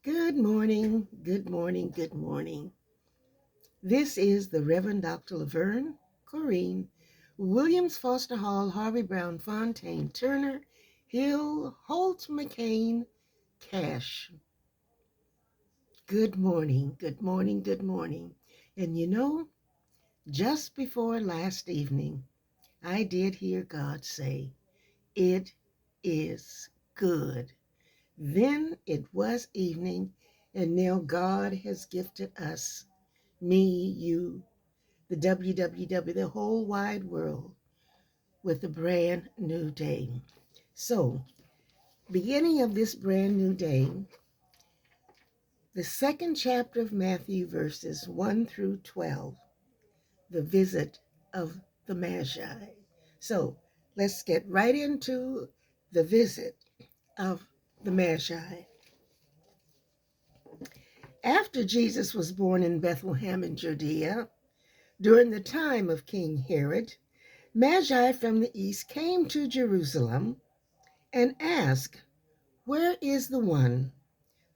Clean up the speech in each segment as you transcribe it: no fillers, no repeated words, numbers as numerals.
Good morning, good morning, good morning. This is the Reverend Dr. Laverne Corrine Williams Foster Hall Harvey Brown Fontaine Turner Hill Holt McCain Cash. Good morning, good morning, good morning. And just before last evening, I did hear God say, "It is good." Then it was evening, and now God has gifted us, me, you, the WWW, the whole wide world, with a brand new day. So, beginning of this brand new day, the second chapter of Matthew, verses 1 through 12, the visit of the Magi. So, let's get right into the visit of the Magi. After Jesus was born in Bethlehem in Judea, during the time of King Herod, Magi from the east came to Jerusalem and asked, "Where is the one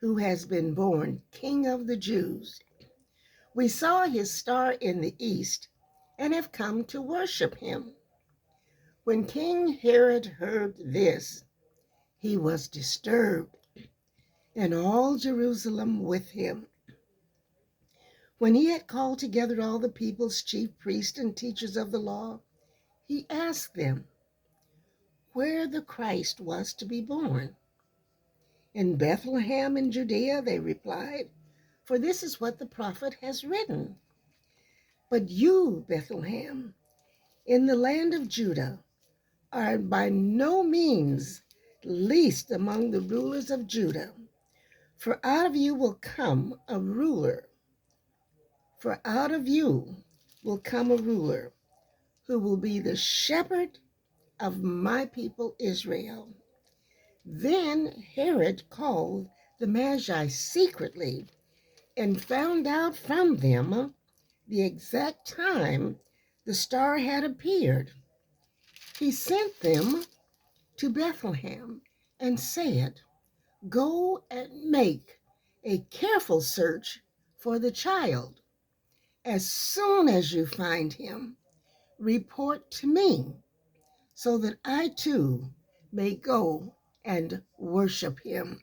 who has been born King of the Jews? We saw his star in the east and have come to worship him." When King Herod heard this, he was disturbed, and all Jerusalem with him. When he had called together all the people's chief priests and teachers of the law, he asked them where the Christ was to be born. "In Bethlehem in Judea," they replied, "for this is what the prophet has written. But you, Bethlehem, in the land of Judah, are by no means least among the rulers of Judah, for out of you will come a ruler, for out of you will come a ruler who will be the shepherd of my people Israel." Then Herod called the Magi secretly and found out from them the exact time the star had appeared. He sent them to Bethlehem and said, "Go and make a careful search for the child. As soon as you find him, report to me so that I too may go and worship him."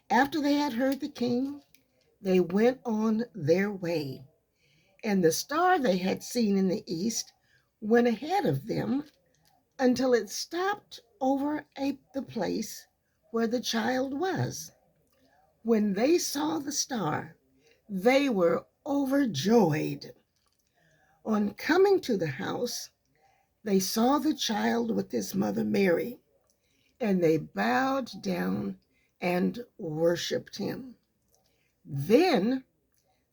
After they had heard the king, they went on their way, and the star they had seen in the east went ahead of them until it stopped over the place where the child was. When they saw the star, they were overjoyed. On coming to the house, they saw the child with his mother Mary, and they bowed down and worshiped him. Then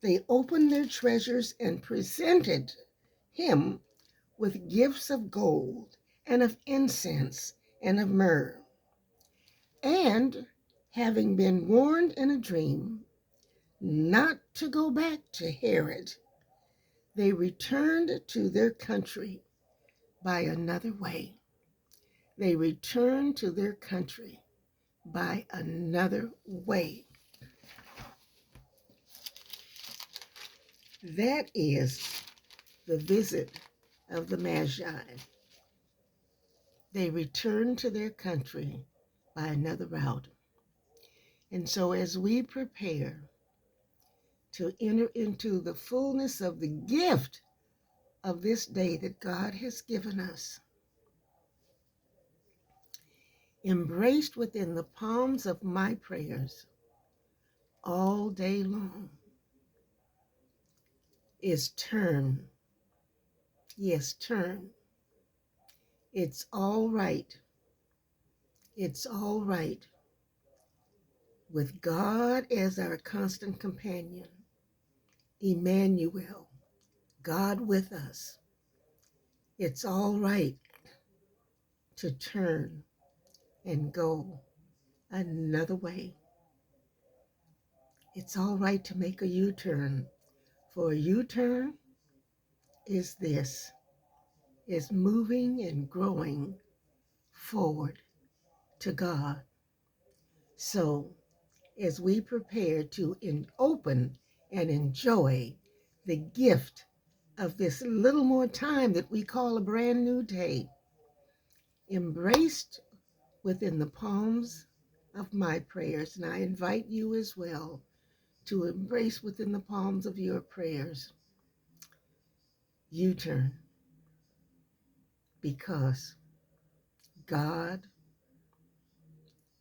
they opened their treasures and presented him with gifts of gold and of incense and of myrrh. And having been warned in a dream not to go back to Herod, they returned to their country by another way. They returned to their country by another way. That is the visit of the Magi. They returned to their country by another route. And so, as we prepare to enter into the fullness of the gift of this day that God has given us, embraced within the palms of my prayers all day long, is turn. Yes, turn. It's all right. It's all right. With God as our constant companion, Emmanuel, God with us, it's all right to turn and go another way. It's all right to make a U-turn, for a U-turn is this, is moving and growing forward to God. So as we prepare to open and enjoy the gift of this little more time that we call a brand new day, embraced within the palms of my prayers. And I invite you as well to embrace within the palms of your prayers. U-turn, because God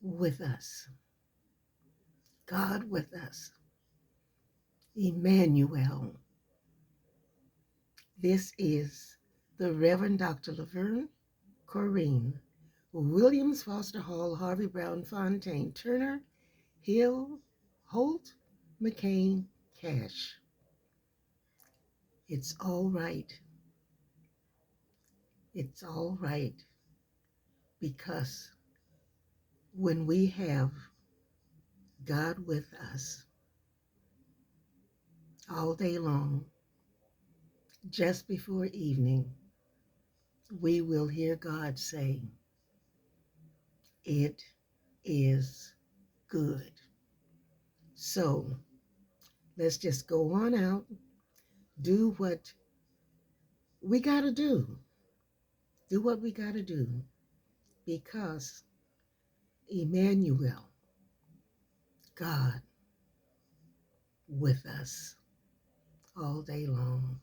with us, God with us, Emmanuel. This is the Reverend Dr. Laverne Corrine Williams Foster Hall Harvey Brown Fontaine Turner Hill Holt McCain Cash. It's all right. It's all right, because when we have God with us all day long, just before evening, we will hear God say, "It is good." So let's just go on out, do what we got to do what we got to do, because Emmanuel, God with us all day long.